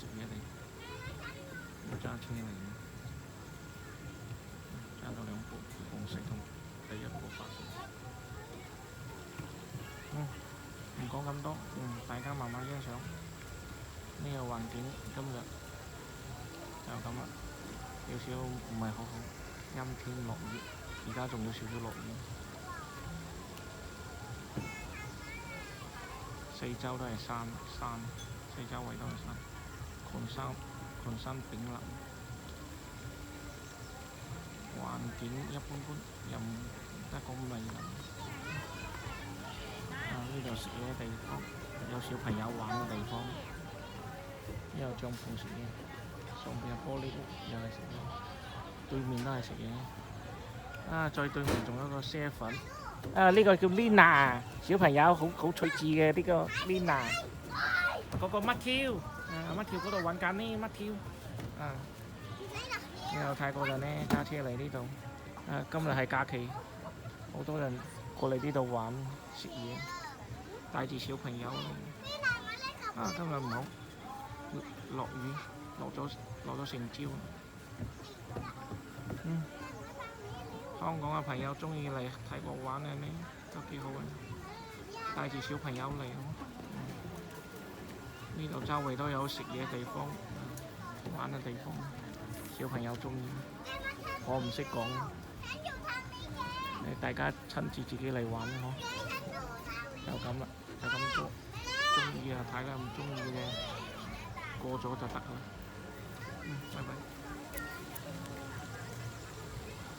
食嘢地，要揸車嚟嘅，揸咗2部，紅色同第1部白色。唔講咁多，大家慢慢欣賞呢個環境。今日就咁啦，有少唔係好好，陰天落雨，而家仲有少少落雨。四周都係山，四周圍都係山，群山炳立，環境一般般，又唔得講迷人。呢度食嘢嘅地方，有小朋友玩嘅地方，呢度帳篷食嘢，上邊有玻璃屋又係食嘢，對面都係食嘢。再對面仲有一個啡粉。呢個叫 Lina， 小朋友好趣致嘅呢個 Lina。嗰個乜 Q？ 乜 Q 嗰度揾緊呢乜 Q？呢度泰國人呢揸車嚟呢度。今日係假期，好多人過嚟呢度玩食嘢，帶住小朋友。今日唔好落雨，落咗成朝。香港嘅朋友中意嚟泰國玩嘅呢，都幾好嘅，帶住小朋友嚟。呢度周圍都有食嘢地方，玩嘅地方，小朋友中意。我唔識講，大家親自自己嚟玩咯。就咁啦，就咁做。中意就睇啦，唔中意嘅過咗就得啦。拜拜。